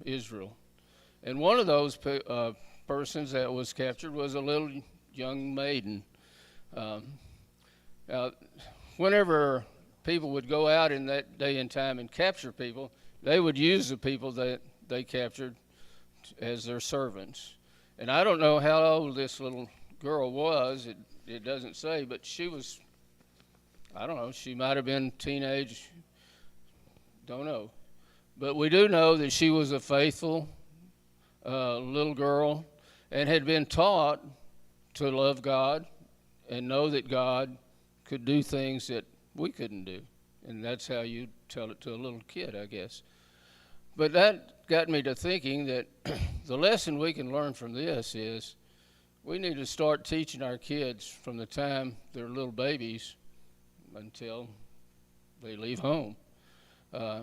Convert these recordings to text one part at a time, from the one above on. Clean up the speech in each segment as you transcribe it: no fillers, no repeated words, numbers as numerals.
Israel. And one of those persons that was captured was a little young maiden. Um, Now, whenever people would go out in that day and time and capture people, they would use the people that they captured as their servants. And I don't know how old this little girl was. It doesn't say, but she was, I don't know, she might have been teenage, don't know. But we do know that she was a faithful little girl and had been taught to love God and know that God could do things that we couldn't do. And that's how you tell it to a little kid, I guess. But that got me to thinking that the lesson we can learn from this is we need to start teaching our kids from the time they're little babies until they leave home. Uh,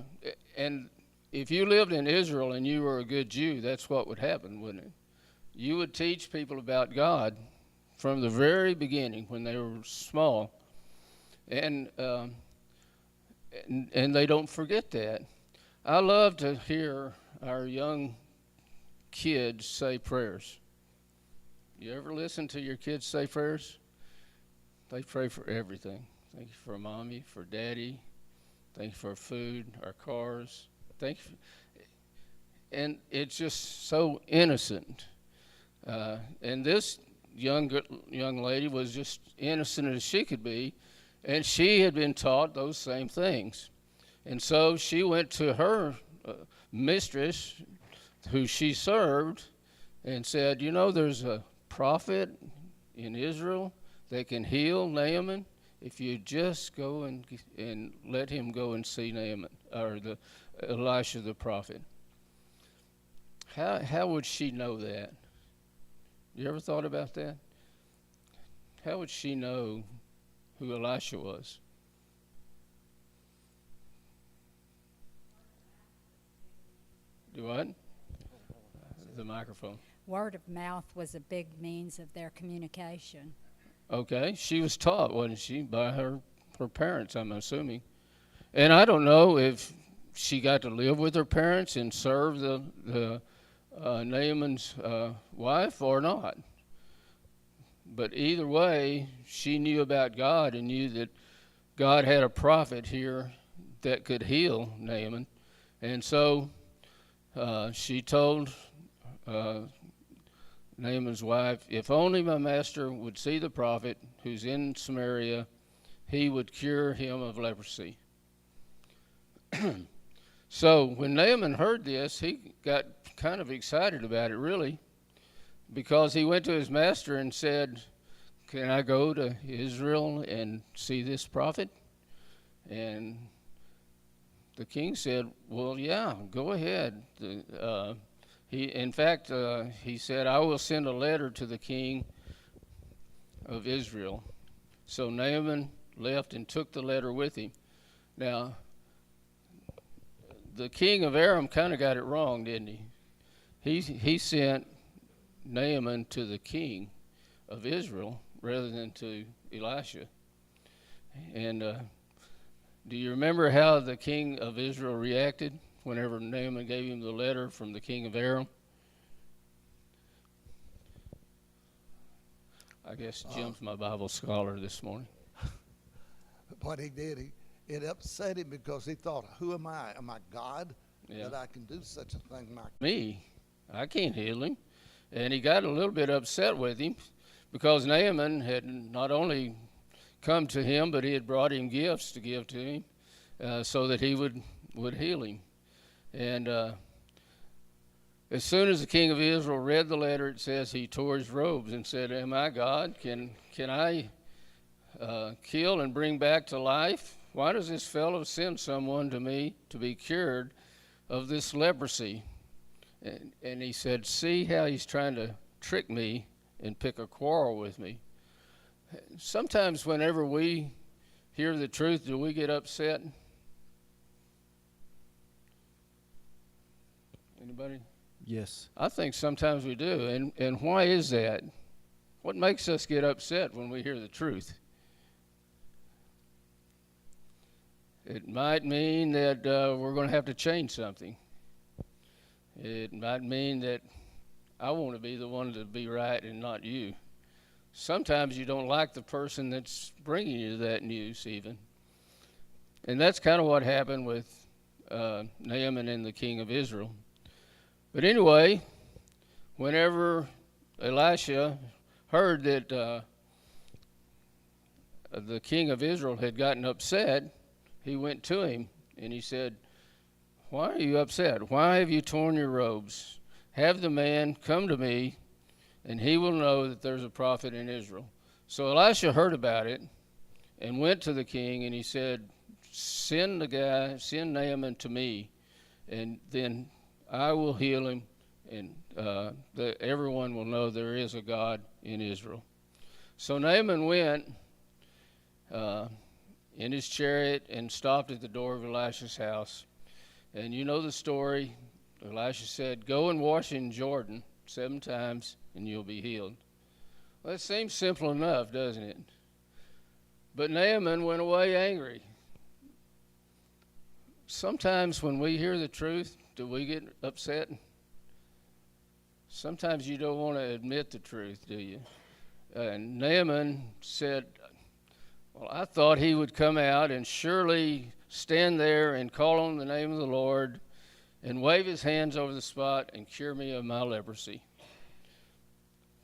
and if you lived in Israel and you were a good Jew, that's what would happen, wouldn't it? You would teach people about God from the very beginning when they were small, and and they don't forget that. I love to hear our young kids say prayers. You ever listen to your kids say prayers? They pray for everything. Thank you for mommy, for daddy. Thank you for food, our cars. Thank you. And it's just so innocent. And this young lady was just innocent as she could be, and she had been taught those same things. And so she went to her mistress, who she served, and said, "You know, there's a prophet in Israel that can heal Naaman. If you just go and let him go and see Naaman, or the Elisha the prophet." How would she know that? You ever thought about that? How would she know who Elisha was? Do what? The microphone. Word of mouth was a big means of their communication. Okay, she was taught, wasn't she, by her parents, I'm assuming. And I don't know if she got to live with her parents and serve the Naaman's wife or not. But either way, she knew about God and knew that God had a prophet here that could heal Naaman. And so she told Naaman's wife, "If only my master would see the prophet who's in Samaria, he would cure him of leprosy." So when Naaman heard this, he got kind of excited about it, really, because he went to his master and said, "Can I go to Israel and see this prophet?" And the king said, "Well, yeah, go ahead." He said, "I will send a letter to the king of Israel." So Naaman left and took the letter with him. Now, the king of Aram kind of got it wrong, didn't he? He sent Naaman to the king of Israel rather than to Elisha. And do you remember how the king of Israel reacted whenever Naaman gave him the letter from the king of Aram? I guess Jim's my Bible scholar this morning. What he did, it upset him because he thought, "Who am I? Am I God Yeah. that I can do such a thing like Me, I can't heal him. And he got a little bit upset with him because Naaman had not only come to him, but he had brought him gifts to give to him so that he would heal him. And as soon as the king of Israel read the letter, it says he tore his robes and said, "Am I God? Can I kill and bring back to life? Why does this fellow send someone to me to be cured of this leprosy?" And he said, "See how he's trying to trick me and pick a quarrel with me." Sometimes whenever we hear the truth, do we get upset? Anybody? Yes. I think sometimes we do. And why is that? What makes us get upset when we hear the truth? It might mean that we're going to have to change something. It might mean that I want to be the one to be right and not you. Sometimes you don't like the person that's bringing you that news even. And that's kind of what happened with Naaman and the king of Israel. But anyway, whenever Elisha heard that the king of Israel had gotten upset, he went to him and he said, "Why are you upset? Why have you torn your robes? Have the man come to me, and he will know that there's a prophet in Israel." So Elisha heard about it and went to the king, and he said, send Naaman to me, and then I will heal him, and everyone will know there is a God in Israel. So Naaman went in his chariot and stopped at the door of Elisha's house. And you know the story. Elisha said, "Go and wash in Jordan 7 times, and you'll be healed." Well, that seems simple enough, doesn't it? But Naaman went away angry. Sometimes when we hear the truth, do we get upset? Sometimes you don't want to admit the truth, do you? And Naaman said, "Well, I thought he would come out and surely stand there and call on the name of the Lord and wave his hands over the spot and cure me of my leprosy."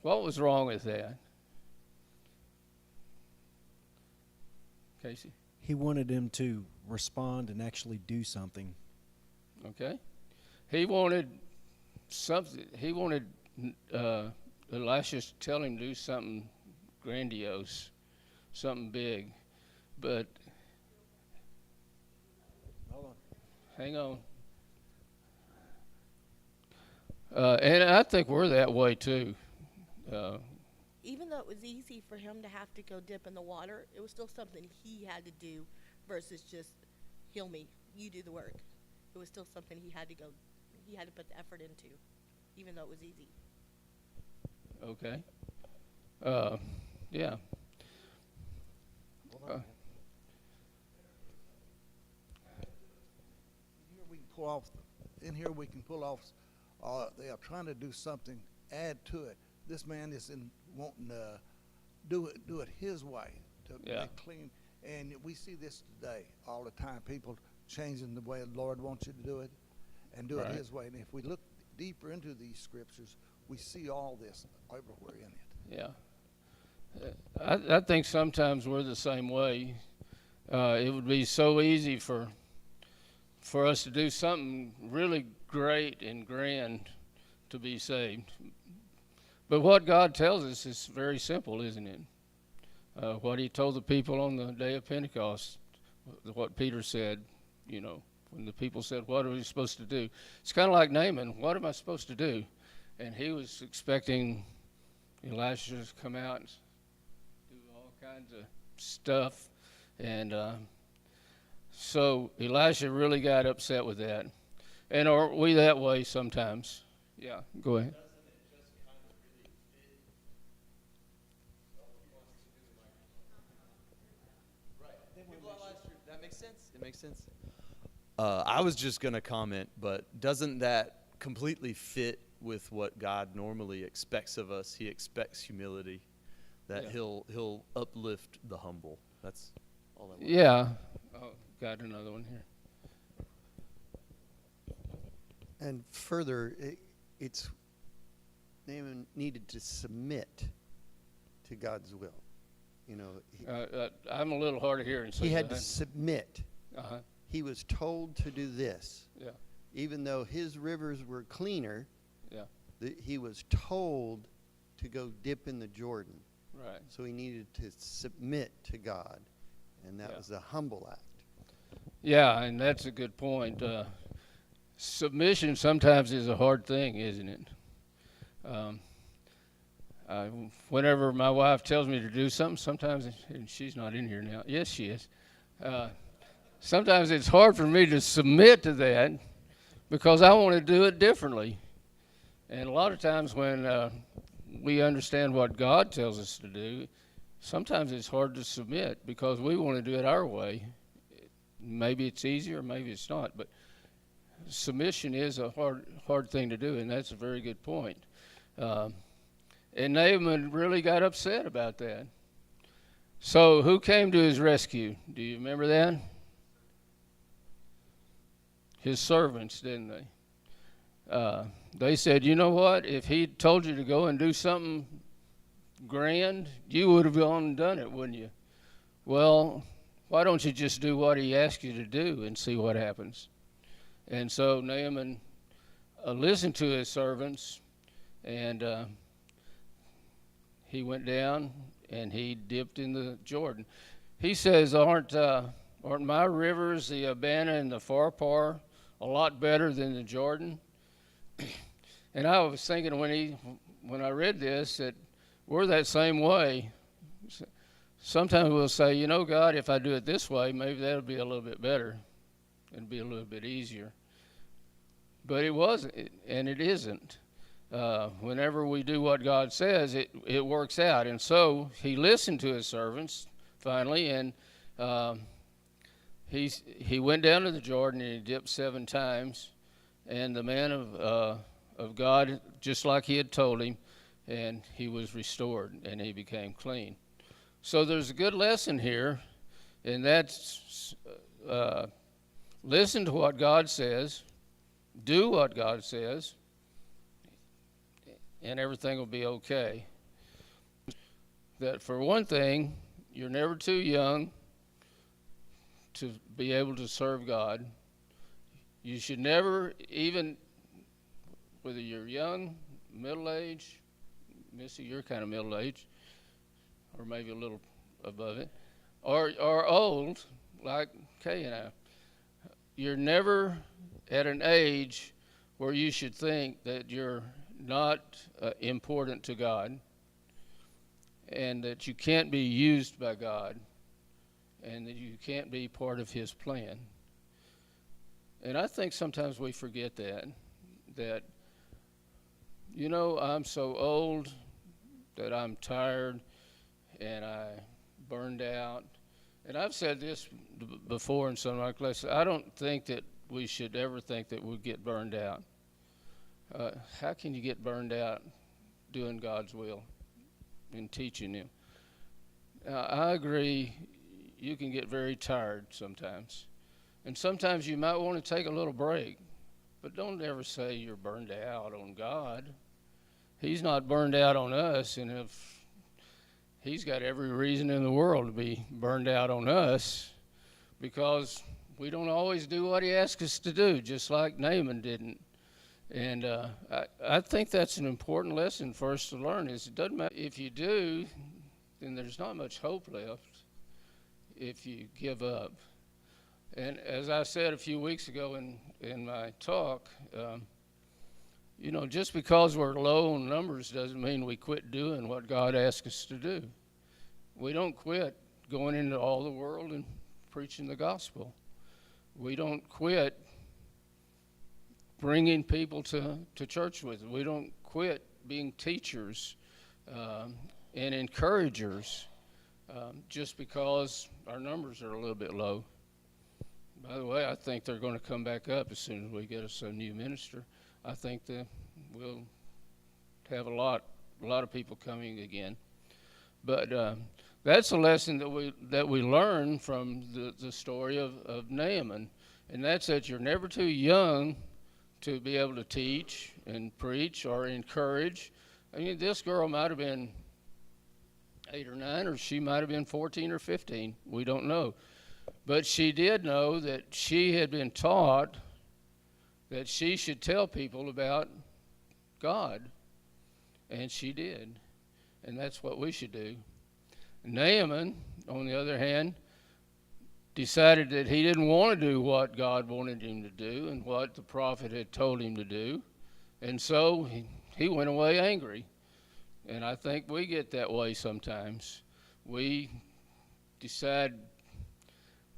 What was wrong with that? Casey? He wanted him to respond and actually do something. Okay. He wanted something. He wanted Elisha to tell him to do something grandiose, something big. But Hold on. hang on. And I think we're that way too. Even though it was easy for him to have to go dip in the water, it was still something he had to do versus just heal me, you do the work. It was still something he had to put the effort into, even though it was easy. Okay. Yeah. In here we can pull off. They are trying to do something, add to it. This man is wanting to do it his way to make clean. And we see this today all the time. People changing the way the Lord wants you to do it, and do it His way. And if we look deeper into these scriptures, we see all this everywhere in it. Yeah. I think sometimes we're the same way. It would be so easy for us to do something really great and grand to be saved. But what God tells us is very simple, isn't it? What he told the people on the day of Pentecost, what Peter said, when the people said, "What are we supposed to do?" It's kind of like Naaman, "What am I supposed to do?" And he was expecting Elisha to come out and do all kinds of stuff. And so Elisha really got upset with that. And are we that way sometimes? Yeah, go ahead. That makes sense. It makes sense. I was just going to comment, but doesn't that completely fit with what God normally expects of us? He expects humility, that he'll uplift the humble. That's all I want. Yeah. Oh, got another one here. And further, it's Naaman needed to submit to God's will. I'm a little hard of hearing. So he had to submit. Uh-huh. He was told to do this. Yeah. Even though his rivers were cleaner, Yeah. He was told to go dip in the Jordan. Right. So he needed to submit to God, and that was a humble act. Yeah, and that's a good point. Submission sometimes is a hard thing, isn't it? Whenever my wife tells me to do something, sometimes, and she's not in here now. Yes, she is. Sometimes it's hard for me to submit to that because I want to do it differently. And a lot of times when we understand what God tells us to do, sometimes it's hard to submit because we want to do it our way. Maybe it's easier, maybe it's not. But submission is a hard thing to do, and that's a very good point. And Naaman really got upset about that. So who came to his rescue? Do you remember that? His servants, didn't they? They said, you know what? If he told you to go and do something grand, you would have gone and done it, wouldn't you? Well, why don't you just do what he asked you to do and see what happens? And so Naaman listened to his servants, and he went down and he dipped in the Jordan. He says, aren't my rivers, the Abana and the Pharpar, a lot better than the Jordan? And I was thinking when I read this that we're that same way. Sometimes we'll say, you know, God, if I do it this way, maybe that'll be a little bit better. It'll be a little bit easier. But it wasn't, and it isn't. Whenever we do what God says, it works out. And so he listened to his servants finally, and he went down to the Jordan and he dipped 7 times. And the man of God, just like he had told him, and he was restored and he became clean. So there's a good lesson here, and that's listen to what God says, do what God says, and everything will be okay. That for one thing, you're never too young to be able to serve God. You should never, even whether you're young, middle-aged, Missy, you're kind of middle-aged, or maybe a little above it, or old, like Kay and I. You're never at an age where you should think that you're not important to God, and that you can't be used by God, and that you can't be part of his plan. And I think sometimes we forget that, you know, I'm so old that I'm tired and I burned out. And I've said this before in some of my classes. I don't think that we should ever think that we'll get burned out. How can you get burned out doing God's will and teaching him? I agree, you can get very tired sometimes. And sometimes you might want to take a little break. But don't ever say you're burned out on God. He's not burned out on us, and if he's got every reason in the world to be burned out on us, because we don't always do what he asks us to do, just like Naaman didn't. And I think that's an important lesson for us to learn, is it doesn't matter if you do, then there's not much hope left if you give up. And as I said a few weeks ago in my talk, you know, just because we're low on numbers doesn't mean we quit doing what God asks us to do. We don't quit going into all the world and preaching the gospel. We don't quit bringing people to church with us. We don't quit being teachers and encouragers just because our numbers are a little bit low. By the way, I think they're going to come back up as soon as we get us a new minister. I think that we'll have a lot of people coming again. But that's a lesson that we learn from the story of Naaman, and that's that you're never too young to be able to teach and preach or encourage. I mean, this girl might have been 8 or 9, or she might have been 14 or 15. We don't know. But she did know that she had been taught that she should tell people about God. And she did. And that's what we should do. Naaman, on the other hand, decided that he didn't want to do what God wanted him to do and what the prophet had told him to do. And so he went away angry. And I think we get that way sometimes. We decide,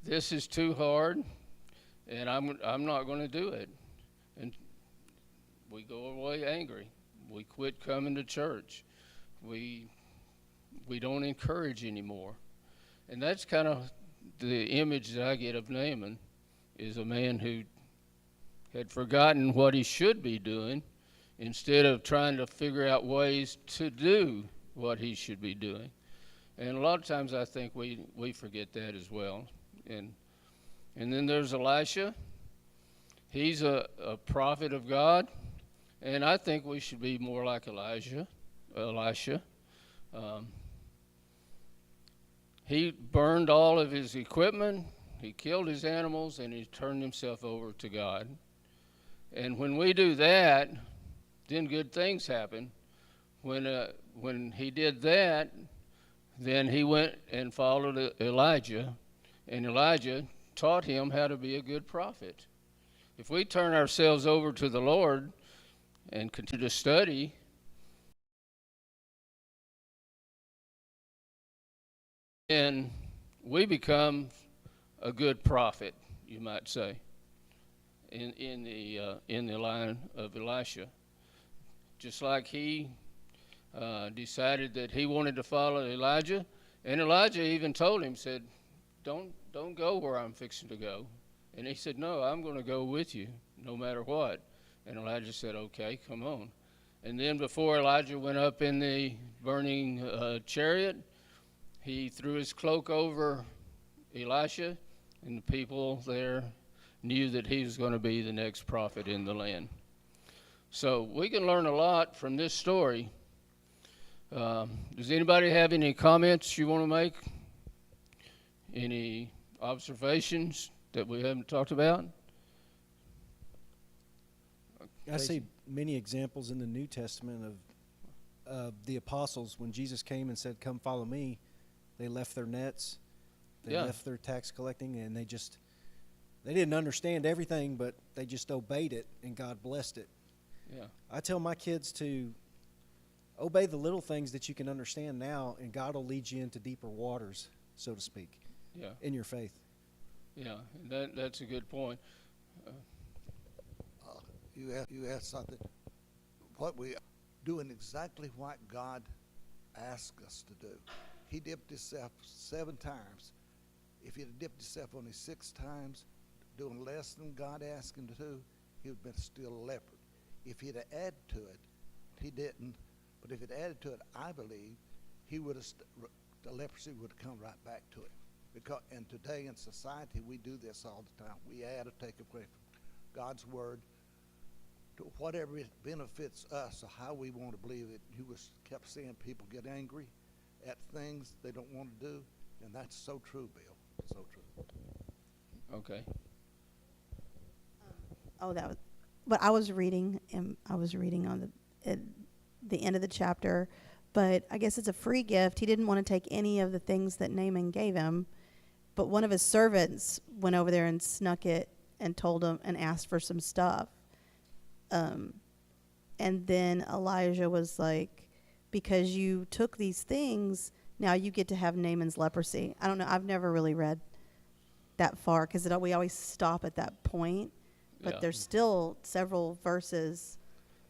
this is too hard, and I'm not going to do it. And we go away angry. We quit coming to church. We don't encourage anymore. And that's kind of the image that I get of Naaman, is a man who had forgotten what he should be doing instead of trying to figure out ways to do what he should be doing. And a lot of times I think we forget that as well. And then there's Elisha. He's a prophet of God, and I think we should be more like Elisha. He burned all of his equipment, he killed his animals, and he turned himself over to God. And when we do that, then good things happen. When he did that, then he went and followed Elijah, and Elijah taught him how to be a good prophet. If we turn ourselves over to the Lord and continue to study, then we become a good prophet, you might say, in the line of Elisha. Just like he decided that he wanted to follow Elijah, and Elijah even told him, said, don't go where I'm fixing to go. And he said, no, I'm going to go with you no matter what. And Elijah said, okay, come on. And then before Elijah went up in the burning chariot, he threw his cloak over Elisha, and the people there knew that he was going to be the next prophet in the land. So we can learn a lot from this story. Does anybody have any comments you want to make? Any observations that we haven't talked about? I see many examples in the New Testament of the apostles. When Jesus came and said, come follow me, they left their nets, they left their tax collecting, and they didn't understand everything, but they just obeyed it, and God blessed it. Yeah. I tell my kids to obey the little things that you can understand now, and God will lead you into deeper waters, so to speak, in your faith. Yeah, that's a good point. You asked something. What we doing exactly what God asked us to do. He dipped himself 7 times. If he'd have dipped himself only 6 times, doing less than God asked him to do, he would have been still a leopard. If he'd have added to it, he didn't. But if he'd added to it, I believe he would have the leprosy would have come right back to him. And today in society, we do this all the time. We add or take away from God's word to whatever it benefits us or how we want to believe it. You kept seeing people get angry at things they don't want to do, and that's so true, Bill. So true. Okay. But I was reading on the end of the chapter, but I guess it's a free gift. He didn't want to take any of the things that Naaman gave him, but one of his servants went over there and snuck it and told him and asked for some stuff. And then Elijah was like, because you took these things, now you get to have Naaman's leprosy. I don't know. I've never really read that far because we always stop at that point. But there's still several verses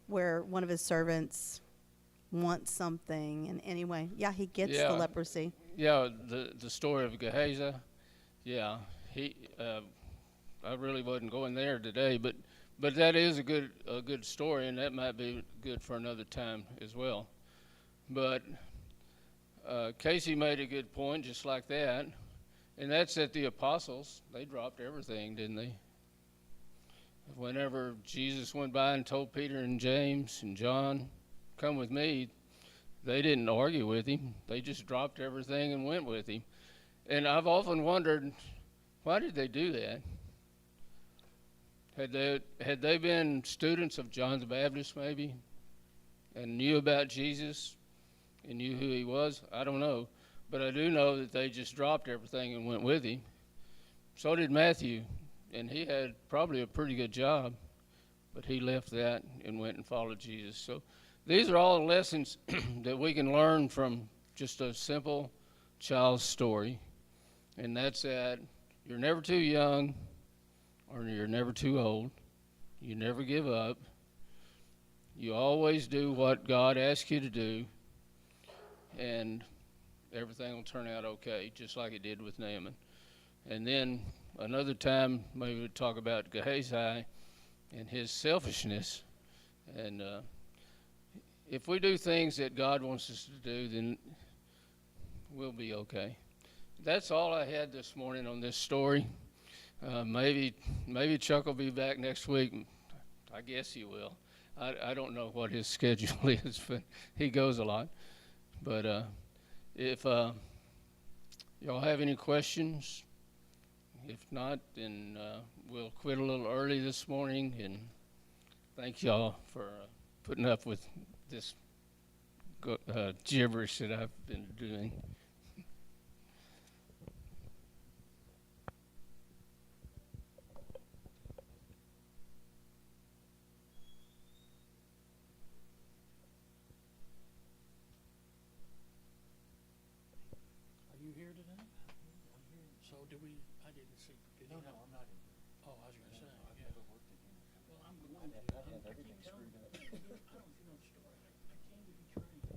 where one of his servants wants something. And anyway, he gets the leprosy. Yeah, the story of Gehazi. Yeah, I really wasn't going there today, but that is a good story, and that might be good for another time as well. But Casey made a good point, just like that, and that's that the apostles, they dropped everything, didn't they? Whenever Jesus went by and told Peter and James and John, come with me, they didn't argue with him. They just dropped everything and went with him. And I've often wondered, why did they do that? Had they been students of John the Baptist maybe and knew about Jesus and knew who he was? I don't know. But I do know that they just dropped everything and went with him. So did Matthew, and he had probably a pretty good job, but he left that and went and followed Jesus. So these are all lessons that we can learn from just a simple child's story, and that's that you're never too young or you're never too old. You never give up. You always do what God asks you to do, and everything will turn out okay, just like it did with Naaman. And then another time, maybe we'll talk about Gehazi, and his selfishness. And if we do things that God wants us to do, then we'll be okay. That's all I had this morning on this story. Maybe Chuck will be back next week. I guess he will. I don't know what his schedule is, but he goes a lot. But if y'all have any questions, if not, then we'll quit a little early this morning. And thank y'all for putting up with this gibberish that I've been doing. Are you here today? I'm here. So do we, I didn't see. No, I'm not in here. Oh, I was gonna say. I've never worked in here. Well, I'm going to. I have everything screwed up. I don't know the story. I came to be trained.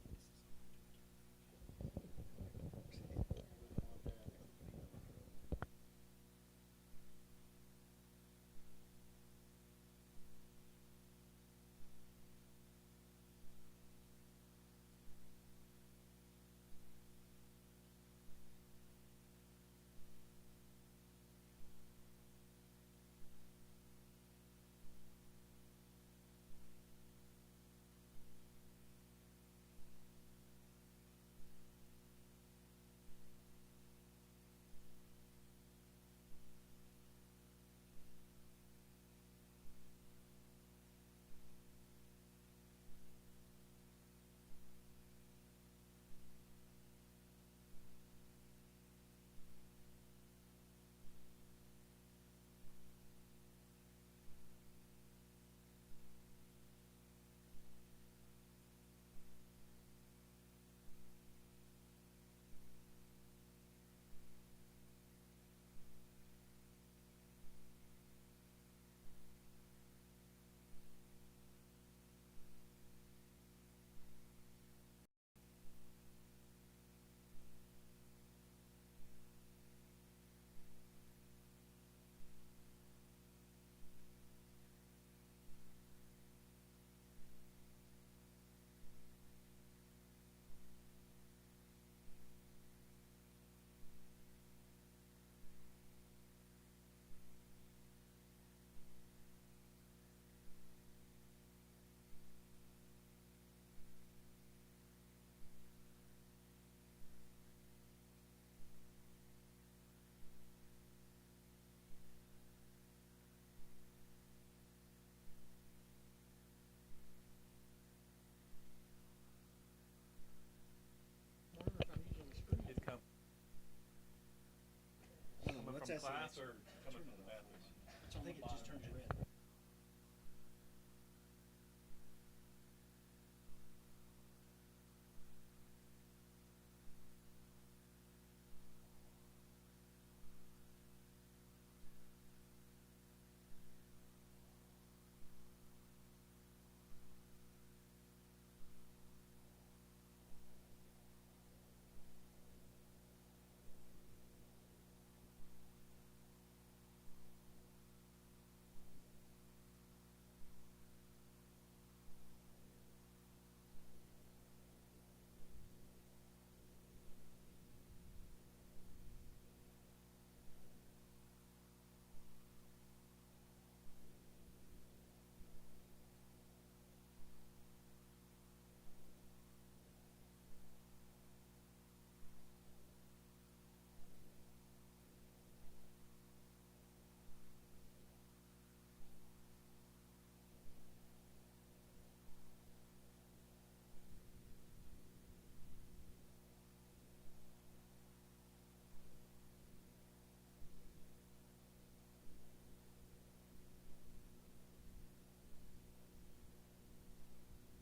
From class or coming from the bathroom? I think it just turns red.